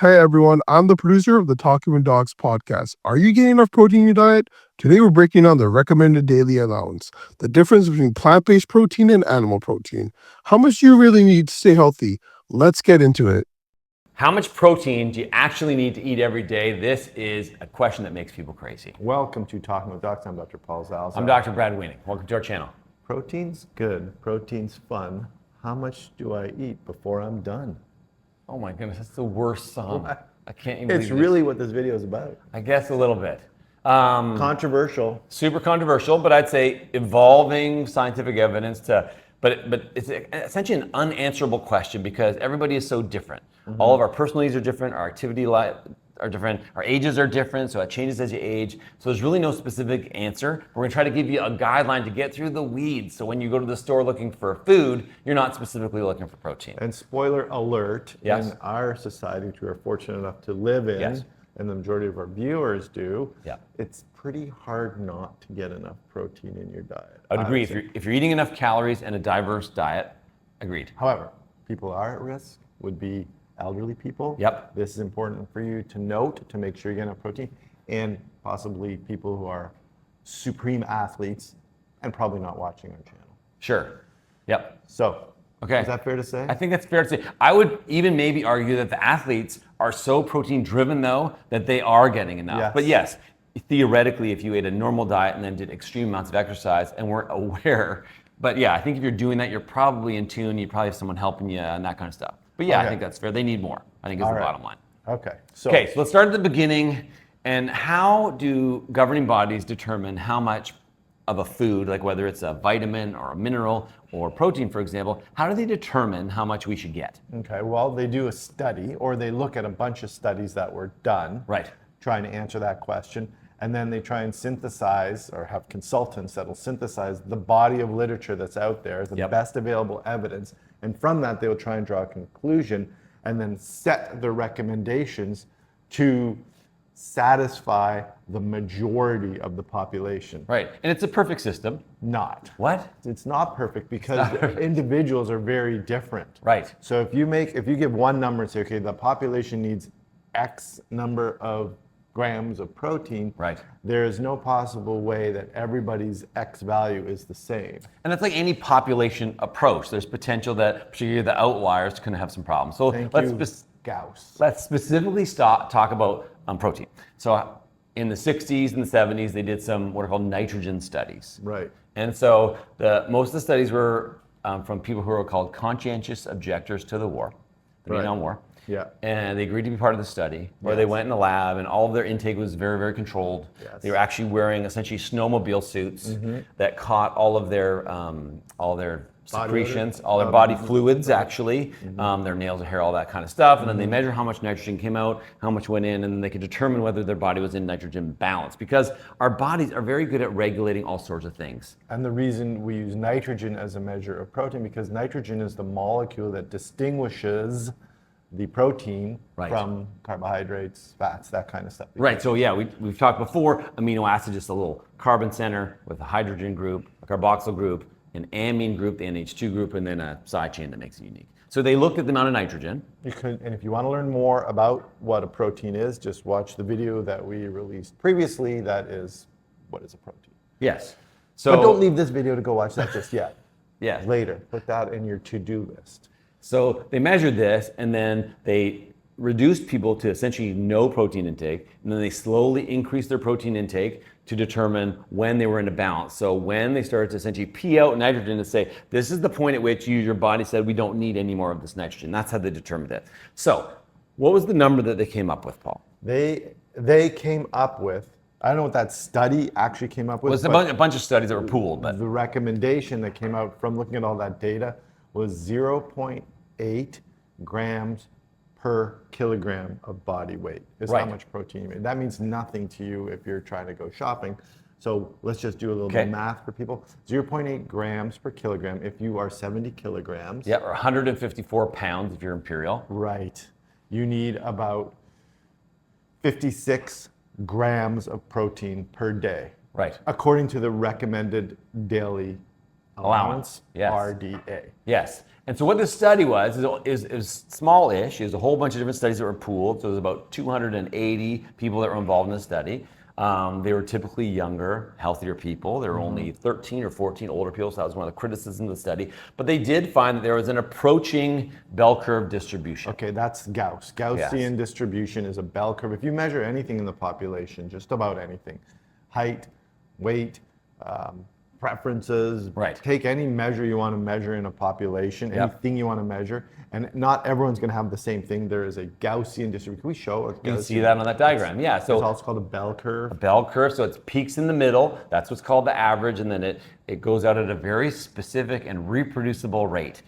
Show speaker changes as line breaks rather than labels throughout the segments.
Hey everyone, I'm the producer of the Talking with Dogs podcast. Are you getting enough protein in your diet? Today we're breaking down the recommended daily allowance, the difference between plant-based protein and animal protein. How much do you really need to stay healthy? Let's get into it.
How much protein do you actually need to eat every day? This is a question that makes people crazy.
Welcome to Talking with Docs. I'm Dr. Paul Zalza.
I'm Dr. Brad Wiening. Welcome to our channel.
Protein's good. Protein's fun. How much do I eat before I'm done?
Oh my goodness, that's the worst song.
What?
I can't even believe
It's
this.
really what this video is about.
I guess a little bit.
Controversial.
Super controversial, but I'd say evolving scientific evidence but it's essentially an unanswerable question because everybody is so different. All of our personal needs are different, our activity are different, our ages are different, so it changes as you age. So there's really no specific answer. We're gonna try to give you a guideline to get through the weeds. So when you go to the store looking for food, you're not specifically looking for protein.
And spoiler alert,
Yes.
in our society, which we are fortunate enough to live in,
Yes.
and the majority of our viewers do,
Yeah.
it's pretty hard not to get enough protein in your diet.
I'd
I
agree.
would say.
If you're eating enough calories and a diverse diet, agreed.
However, people are at risk would be elderly people.
Yep.
This is important for you to note to make sure you get enough protein, and possibly people who are supreme athletes and probably not watching our channel.
Sure. Yep.
So,
Okay.
is that fair to say?
I think that's fair to say. I would even maybe argue that the athletes are so protein driven though that they are getting enough.
Yes.
But yes, theoretically, if you ate a normal diet and then did extreme amounts of exercise and weren't aware, but yeah, I think if you're doing that, you're probably in tune. You probably have someone helping you and that kind of stuff. But yeah, I
Okay.
think that's fair. They need more, I think is
All
the
right.
bottom line.
Okay.
Okay, so let's start at the beginning. And how do governing bodies determine how much of a food, like whether it's a vitamin or a mineral or protein, for example, how do they determine how much we should get?
Okay, well, they do a study, or they look at a bunch of studies that were done,
Right.
trying to answer that question, and then they try and synthesize, or have consultants that'll synthesize the body of literature that's out there, the
Yep.
best available evidence, and from that they will try and draw a conclusion, and then set the recommendations to satisfy the majority of the population.
Right. And it's a perfect system.
Not.
What?
It's not perfect because individuals are very different.
Right.
So if you give one number and say, okay, the population needs X number of grams of protein,
Right.
there is no possible way that everybody's X value is the same.
And that's like any population approach. There's potential that particularly the outliers can have some problems. So
Thank
let's
you, Gauss.
let's specifically talk about protein. So in the 60s and the 70s, they did some what are called nitrogen studies.
Right.
And so most of the studies were from people who were called conscientious objectors to the war, the
Right.
Vietnam War.
Yeah.
And they agreed to be part of the study, where they
Yes.
went in the lab, and all of their intake was very, very controlled.
Yes.
They were actually wearing essentially snowmobile suits that caught all of their secretions, all their body fluids, actually, their nails, hair, all that kind of stuff. And then they measure how much nitrogen came out, how much went in, and then they could determine whether their body was in nitrogen balance. Because our bodies are very good at regulating all sorts of things.
And the reason we use nitrogen as a measure of protein, because nitrogen is the molecule that distinguishes the protein
Right.
from carbohydrates, fats, that kind of stuff.
Right, so yeah, we've talked before, amino acid, just a little carbon center with a hydrogen group, a carboxyl group, an amine group, the NH2 group, and then a side chain that makes it unique. So they looked at the amount of nitrogen.
And if you want to learn more about what a protein is, just watch the video that we released previously. That is, what is a protein?
Yes. So
But don't leave this video to go watch that just yet.
Yeah.
Later. Put that in your to-do list.
So they measured this, and then they reduced people to essentially no protein intake, and then they slowly increased their protein intake to determine when they were in a balance. So when they started to essentially pee out nitrogen and say, this is the point at which your body said we don't need any more of this nitrogen. That's how they determined it. So what was the number that they came up with, Paul?
They came up with, I don't know what that study actually came up with.
It was
but
a bunch of studies that were pooled, but
the recommendation that came out from looking at all that data was 0.8 grams per kilogram of body weight is
Right.
how much protein you need. That means nothing to you if you're trying to go shopping. So let's just do a little bit of
Okay.
math for people. 0.8 grams per kilogram if you are 70 kilograms.
yeah, or 154 pounds if you're imperial.
Right. You need about 56 grams of protein per day.
Right.
According to the recommended daily
allowance. Yes.
RDA.
Yes. And so what this study was is small-ish. It was a whole bunch of different studies that were pooled. So it was about 280 people that were involved in the study. They were typically younger, healthier people. There were only 13 or 14 older people, so that was one of the criticisms of the study. But they did find that there was an approaching bell curve distribution.
Okay, that's Gauss. Gaussian distribution is a bell curve. If you measure anything in the population, just about anything, height, weight, preferences, take any measure you want to measure in a population, anything you want to measure, and not everyone's going to have the same thing. There is a Gaussian distribution. Can we show a Gaussian?
You can see that on that diagram, yeah. So
it's also called a bell curve.
A bell curve, so it's peaks in the middle. That's what's called the average, and then it goes out at a very specific and reproducible rate.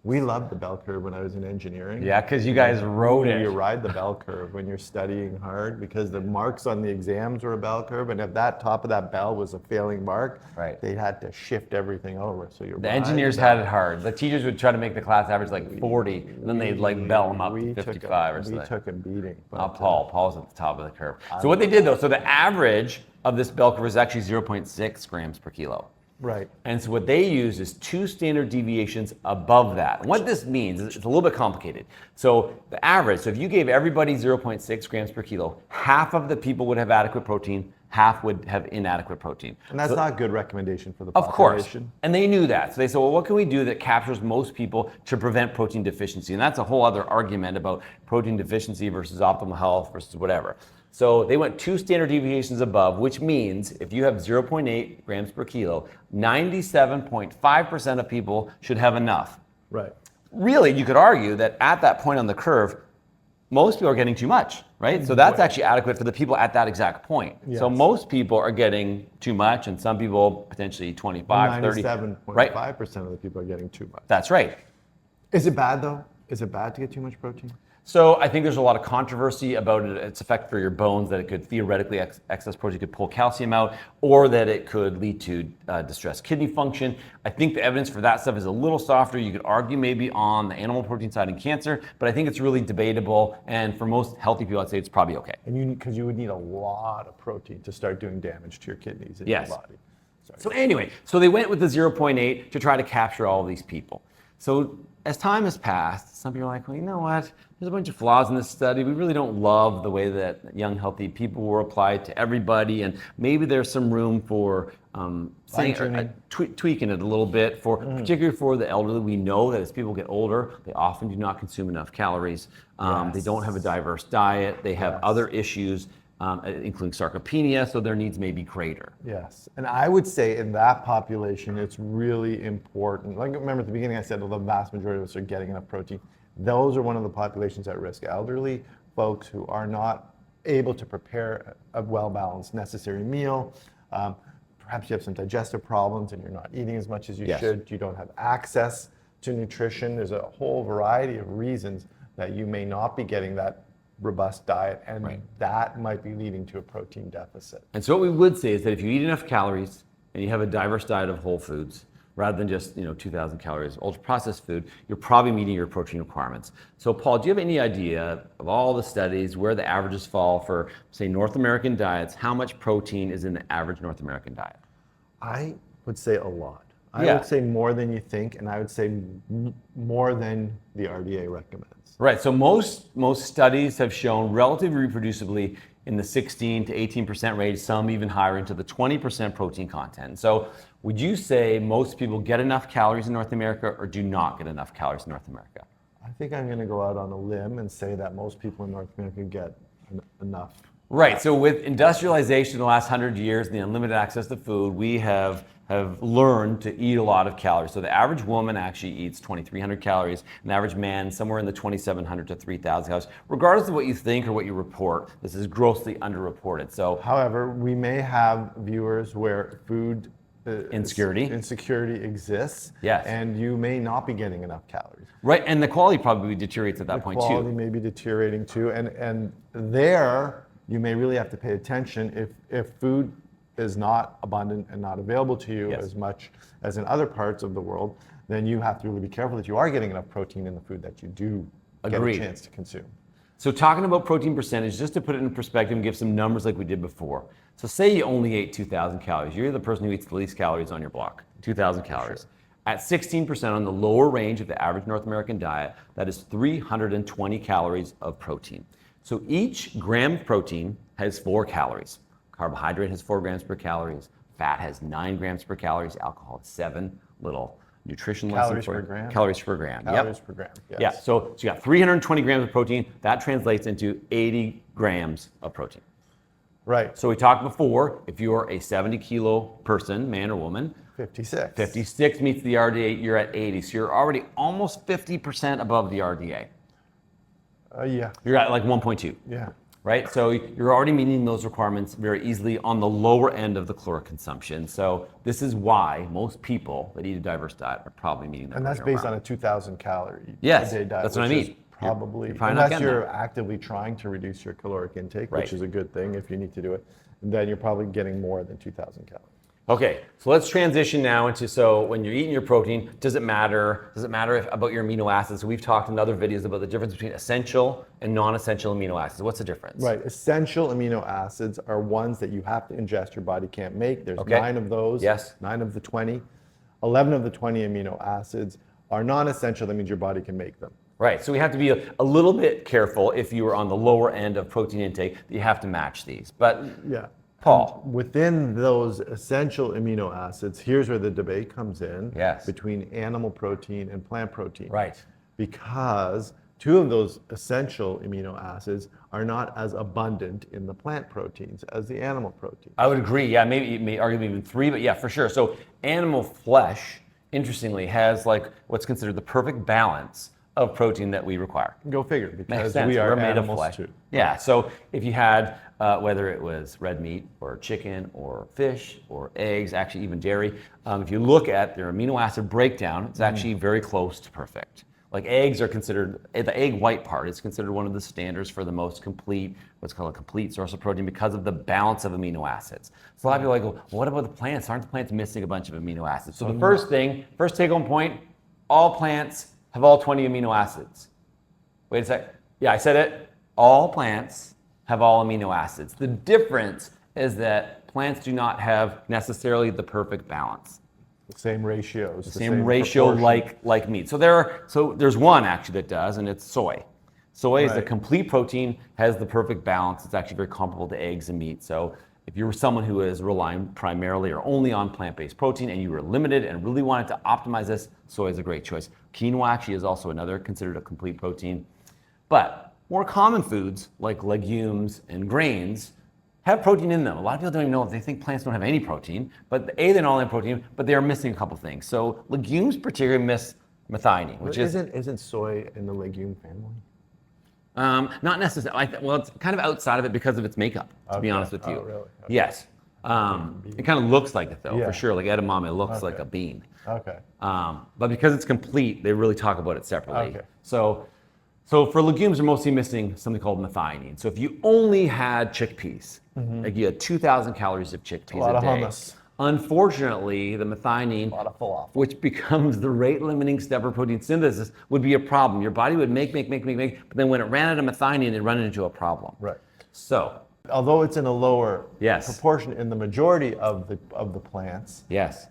We loved the bell curve when I was in engineering.
Yeah, because you guys wrote it.
You ride the bell curve when you're studying hard because the marks on the exams were a bell curve, and if that top of that bell was a failing mark, they had to shift everything over. So the
engineers had it hard. The teachers would try to make the class average like 40, and then they'd like bell them up to 55 or something.
We took a beating.
Paul's at the top of the curve. So what they did though, so the average of this bell curve is actually 0.6 grams per kilo.
Right.
And so what they use is 2 standard deviations above that. And what this means is it's a little bit complicated. So the average, so if you gave everybody 0.6 grams per kilo, half of the people would have adequate protein, half would have inadequate protein.
And that's not a good recommendation for the
population. Of course. And they knew that. So they said, well, what can we do that captures most people to prevent protein deficiency? And that's a whole other argument about protein deficiency versus optimal health versus whatever. So they went 2 standard deviations above, which means if you have 0.8 grams per kilo, 97.5% of people should have enough.
Right.
Really, you could argue that at that point on the curve, most people are getting too much, right? So that's actually adequate for the people at that exact point. Yes. So most people are getting too much, and some people potentially 25, 30.
97.5% of the people are getting too much.
That's right.
Is it bad though? Is it bad to get too much protein?
So I think there's a lot of controversy about its effect for your bones, that it could theoretically, excess protein could pull calcium out, or that it could lead to distressed kidney function. I think the evidence for that stuff is a little softer. You could argue maybe on the animal protein side in cancer, but I think it's really debatable. And for most healthy people, I'd say it's probably okay.
And because you would need a lot of protein to start doing damage to your kidneys in your body.
So anyway, so they went with the 0.8 to try to capture all these people. So as time has passed, some people are like, well, you know what? There's a bunch of flaws in this study. We really don't love the way that young, healthy people were applied to everybody, and maybe there's some room for tweaking it a little bit, particularly for the elderly. We know that as people get older, they often do not consume enough calories. They don't have a diverse diet. They have other issues, including sarcopenia, so their needs may be greater.
Yes, and I would say in that population, it's really important. Like, remember at the beginning I said, well, the vast majority of us are getting enough protein. Those are one of the populations at risk. Elderly folks who are not able to prepare a well-balanced, necessary meal. Perhaps you have some digestive problems and you're not eating as much as you should. You don't have access to nutrition. There's a whole variety of reasons that you may not be getting that robust diet, and that might be leading to a protein deficit.
And so what we would say is that if you eat enough calories and you have a diverse diet of whole foods, rather than just 2,000 calories of ultra-processed food, you're probably meeting your protein requirements. So Paul, do you have any idea of all the studies where the averages fall for, say, North American diets? How much protein is in the average North American diet?
I would say a lot. I would say more than you think, and I would say more than the RDA recommends.
Right, so most studies have shown relatively reproducibly in the 16 to 18% range, some even higher into the 20% protein content. So would you say most people get enough calories in North America or do not get enough calories in North America?
I think I'm going to go out on a limb and say that most people in North America get enough.
Right, so with industrialization in the last 100 years and the unlimited access to food, we have learned to eat a lot of calories. So the average woman actually eats 2,300 calories, and the average man somewhere in the 2,700 to 3,000 calories. Regardless of what you think or what you report, this is grossly underreported. So,
however, we may have viewers where food insecurity exists, and you may not be getting enough calories.
Right, and the quality probably deteriorates at that point too.
The quality may be deteriorating too, and there you may really have to pay attention if food is not abundant and not available to you as much as in other parts of the world, then you have to really be careful that you are getting enough protein in the food that you do get a chance to consume.
So talking about protein percentage, just to put it in perspective and give some numbers like we did before. So say you only ate 2,000 calories. You're the person who eats the least calories on your block, 2,000 calories. Sure. At 16% on the lower range of the average North American diet, that is 320 calories of protein. So each gram of protein has 4 calories. Carbohydrate has 4 grams per calories. Fat has 9 grams per calories. Alcohol has 7. Little nutrition lesson
Calories
for
per gram?
Calories per gram.
Calories per gram. Yes.
Yeah. So you got 320 grams of protein. That translates into 80 grams of protein.
Right.
So we talked before, if you're a 70 kilo person, man or woman,
56.
56 meets the RDA, you're at 80. So you're already almost 50% above the RDA.
Yeah.
You're at like 1.2.
Yeah.
Right? So you're already meeting those requirements very easily on the lower end of the caloric consumption. So this is why most people that eat a diverse diet are probably meeting that.
And that's based on a 2,000 calorie
Yes,
a day diet.
that's what I
which is
mean.
Probably,
you're probably not
unless
getting
you're
that.
actively trying to reduce your caloric intake,
Right.
which is a good thing if you need to do it, then you're probably getting more than 2,000 calories.
Okay, so let's transition now into, so when you're eating your protein, does it matter about your amino acids? So we've talked in other videos about the difference between essential and non-essential amino acids. What's the difference?
Right. Essential amino acids are ones that you have to ingest, your body can't make. There's 9 of those.
Yes.
9 of the 20. 11 of the 20 amino acids are non-essential. That means your body can make them.
Right, so we have to be a little bit careful if you are on the lower end of protein intake, that you have to match these. But
Yeah.
Paul.
Within those essential amino acids, here's where the debate comes in.
Yes.
Between animal protein and plant protein.
Right.
Because 2 of those essential amino acids are not as abundant in the plant proteins as the animal protein.
I would agree, yeah, maybe arguably even 3, but yeah, for sure. So animal flesh, interestingly, has like what's considered the perfect balance of protein that we require.
Go figure,
Makes
because
sense.
we are
We're made of
animals
flesh.
too.
Yeah, so if you had, whether it was red meat or chicken or fish or eggs, actually even dairy, if you look at their amino acid breakdown, it's actually very close to perfect. Like eggs are considered, the egg white part is considered one of the standards for the most complete, what's called a complete source of protein because of the balance of amino acids. So a lot of people are like, well, what about the plants? Aren't the plants missing a bunch of amino acids? So the first take home point, all plants have all 20 amino acids. Wait a sec. Yeah, I said it. All plants have all amino acids. The difference is that plants do not have necessarily the perfect balance.
The same ratios.
The same ratio
proportion.
like meat. So there's one actually that does, and it's soy. Soy is a
Right.
complete protein, has the perfect balance. It's actually very comparable to eggs and meat. So if you're someone who is relying primarily or only on plant-based protein and you were limited and really wanted to optimize this, soy is a great choice. Quinoa actually is also another considered a complete protein. But more common foods like legumes and grains have protein in them. A lot of people don't even know, they think plants don't have any protein, but they're not only have protein, but they are missing a couple things. So legumes particularly miss methionine, which
Isn't soy in the legume family?
not necessarily. Well, it's kind of outside of it because of its makeup, to be
Okay.
honest with you.
Oh, really? Okay.
Yes. It kind of looks like it though,
Yeah.
for sure. Like edamame looks like
Okay.
a bean.
Okay.
But because it's complete, they really talk about it separately.
Okay.
So for legumes, they're mostly missing something called methionine. So if you only had chickpeas, like you had 2,000 calories of chickpeas
lot
a
of
day.
hummus.
Unfortunately, the methionine,
A lot of falafel.
which becomes the rate-limiting step of protein synthesis, would be a problem. Your body would make, but then when it ran out of methionine, it'd run into a problem.
Right.
So,
Although it's in a lower
Yes.
proportion in the majority of the plants,
yes.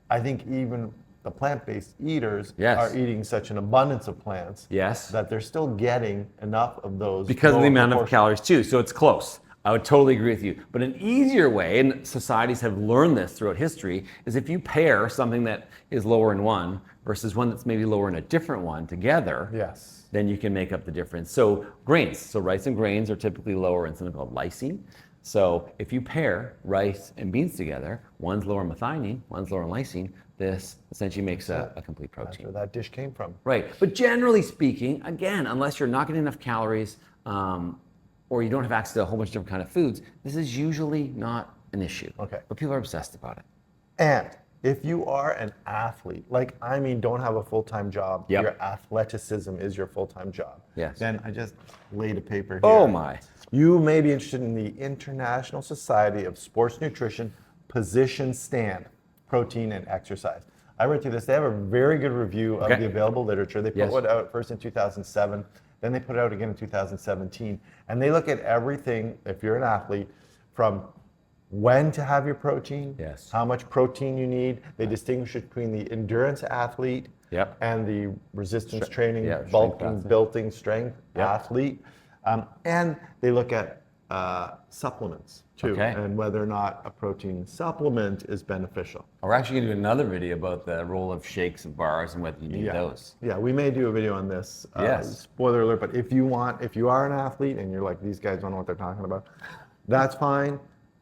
I think even the plant-based eaters
Yes.
are eating such an abundance of plants
Yes.
that they're still getting enough of those
Because of the
lower
amount of
proportions.
calories too. So it's close. I would totally agree with you. But an easier way, and societies have learned this throughout history, is if you pair something that is lower in one versus one that's maybe lower in a different one together,
Yes.
then you can make up the difference. So grains, so rice and grains are typically lower in something called lysine. So if you pair rice and beans together, one's lower in methionine, one's lower in lysine, this essentially makes a complete
That's
protein.
where that dish came from.
Right, but generally speaking, again, unless you're not getting enough calories or you don't have access to a whole bunch of different kind of foods, this is usually not an issue.
Okay.
But people are obsessed about it.
And if you are an athlete, don't have a full-time job,
Yep.
your athleticism is your full-time job.
Yes.
Then I just laid a paper here.
Oh my.
You may be interested in the International Society of Sports Nutrition Position Stand, Protein and Exercise. I read through this. They have a very good review of
Okay.
the available literature. They put
Yes.
it out first in 2007, then they put it out again in 2017. And they look at everything, if you're an athlete, from when to have your protein,
Yes.
how much protein you need. They distinguish between the endurance athlete
Yep.
and the resistance training,
strength
bulking,
athlete.
building strength
Yep.
athlete. And they look at supplements too,
Okay.
and whether or not a protein supplement is beneficial.
We're actually going to do another video about the role of shakes and bars and whether you need those.
Yeah, we may do a video on this.
Yes.
Spoiler alert, but if you are an athlete and you're like, these guys don't know what they're talking about, that's fine.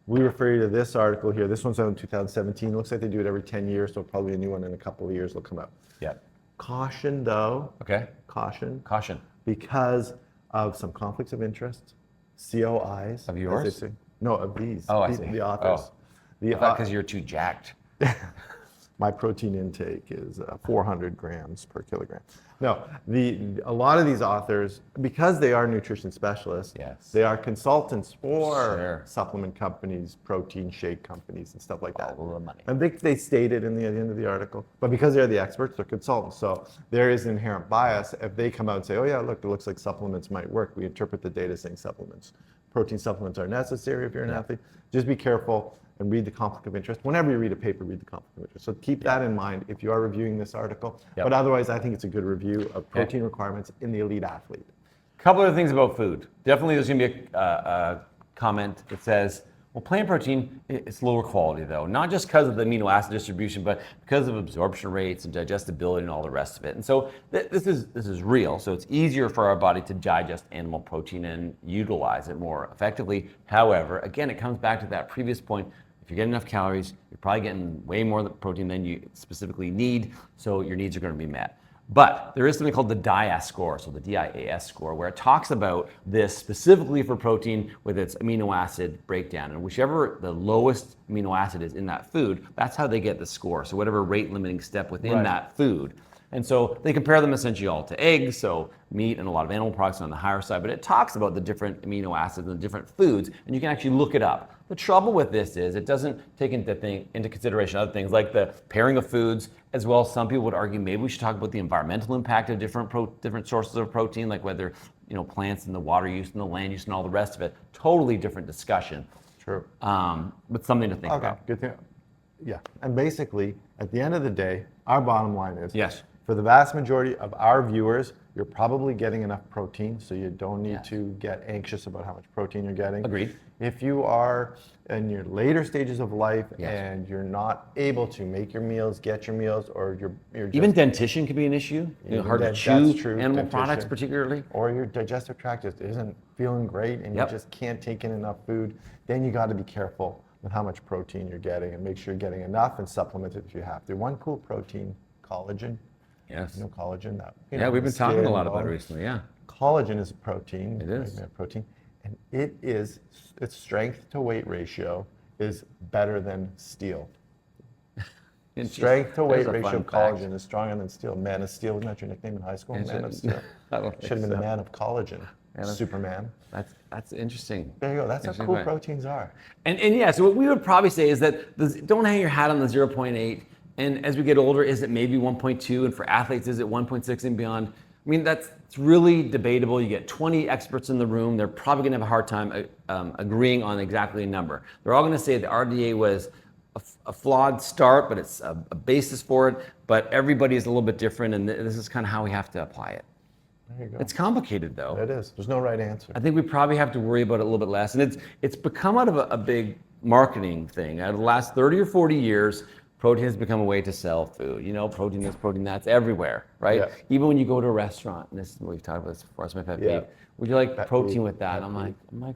We refer you to this article here. This one's out in 2017. It looks like they do it every 10 years, so probably a new one in a couple of years will come out.
Yep.
Caution though.
Okay.
Caution.
Caution.
Because of some conflicts of interest, COIs.
Of yours?
as they say. No, of these.
Oh, I
the,
see.
The authors.
I thought because you're too jacked.
My protein intake is 400 grams per kilogram. No, a lot of these authors, because they are nutrition specialists,
Yes.
they are consultants for
Sure.
supplement companies, protein shake companies, and stuff like that.
All the money.
And they state it at the end of the article, but because they're the experts, they're consultants. So there is inherent bias. If they come out and say, oh yeah, look, it looks like supplements might work, we interpret the data saying supplements. Protein supplements are necessary if you're an athlete. Just be careful and read the conflict of interest. Whenever you read a paper, read the conflict of interest. So keep that in mind if you are reviewing this article.
Yep.
But otherwise, I think it's a good review of protein requirements in the elite athlete.
Couple of things about food. Definitely there's going to be a comment that says, well, plant protein, it's lower quality though. Not just because of the amino acid distribution, but because of absorption rates and digestibility and all the rest of it. And so this is real. So it's easier for our body to digest animal protein and utilize it more effectively. However, again, it comes back to that previous point. If you get enough calories, you're probably getting way more protein than you specifically need. So your needs are going to be met. But there is something called the DIAS score, so the DIAS score, where it talks about this specifically for protein with its amino acid breakdown. And whichever the lowest amino acid is in that food, that's how they get the score. So whatever rate limiting step within that food. And so they compare them essentially all to eggs, so meat and a lot of animal products on the higher side, but it talks about the different amino acids and the different foods, and you can actually look it up. The trouble with this is it doesn't take into consideration other things like the pairing of foods, as well as some people would argue maybe we should talk about the environmental impact of different sources of protein, like whether plants and the water use and the land use and all the rest of it. Totally different discussion.
True.
But something to think about.
Good thing. Yeah, and basically, at the end of the day, our bottom line is
Yes.
for the vast majority of our viewers, you're probably getting enough protein, so you don't need to get anxious about how much protein you're getting.
Agreed.
If you are in your later stages of life and you're not able to make your meals, get your meals, or you're just,
Even dentition can be an issue. Hard to
that's
chew
true,
animal
dentition.
products particularly.
or your digestive tract just isn't feeling great and you just can't take in enough food, then you got to be careful with how much protein you're getting and make sure you're getting enough and supplement it if you have to. One cool protein, collagen.
Yes.
Collagen.
We've been talking a lot about it
bone.
recently. Yeah.
Collagen is a protein.
It is.
Protein, and its strength to weight ratio is better than steel. Strength to weight ratio of collagen is stronger than steel. Man of Steel, wasn't that your nickname in high school? Man of Steel. Should have been the man of collagen. Superman.
That's interesting.
There you go. That's how cool proteins are.
And yeah, so what we would probably say is that don't hang your hat on the 0.8. And as we get older, is it maybe 1.2? And for athletes, is it 1.6 and beyond? I mean, it's really debatable. You get 20 experts in the room. They're probably going to have a hard time agreeing on exactly a number. They're all going to say the RDA was a flawed start, but it's a basis for it. But everybody is a little bit different, and this is kind of how we have to apply it.
There you go.
It's complicated, though.
It is. There's no right answer.
I think we probably have to worry about it a little bit less. And it's become out of a big marketing thing. Out of the last 30 or 40 years, protein has become a way to sell food. Protein this, protein that's everywhere, right?
Yeah.
Even when you go to a restaurant, and we've talked about this before, it's my pet peeve. Would you like protein with that? I'm like,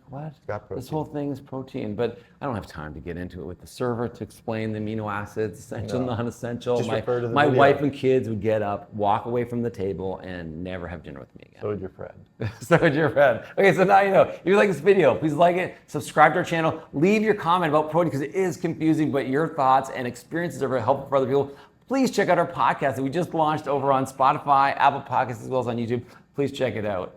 what? This whole thing is protein, but I don't have time to get into it with the server to explain the amino acids, essential, non-essential.
Just refer to the
my
video.
wife and kids would get up, walk away from the table, and never have dinner with me again.
So would your friend.
So would your friend. Okay, so now you know. If you like this video, please like it, subscribe to our channel, leave your comment about protein because it is confusing, but your thoughts and experiences are very helpful for other people. Please check out our podcast that we just launched over on Spotify, Apple Podcasts, as well as on YouTube. Please check it out.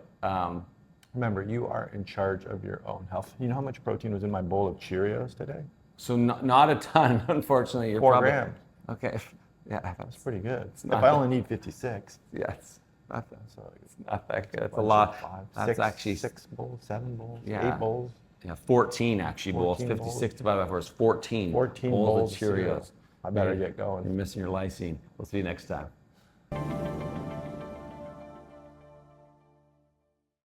Remember, you are in charge of your own health. You know how much protein was in my bowl of Cheerios today?
So not a ton, unfortunately. You're
4 grams.
Okay. Yeah,
That's pretty good. If
not
I only need 56.
Yes. Not that,
So
it's not that good. It's a
bunch of
lot.
5,
That's
6,
actually
6 bowls, 7 bowls,
Yeah.
8 bowls.
Yeah, 14 actually bowls.
14
56 divided by 4 is 14.
14
bowls
bowls
of
of
Cheerios.
cereal. I better
You're
get going.
missing your lysine. We'll see you next time.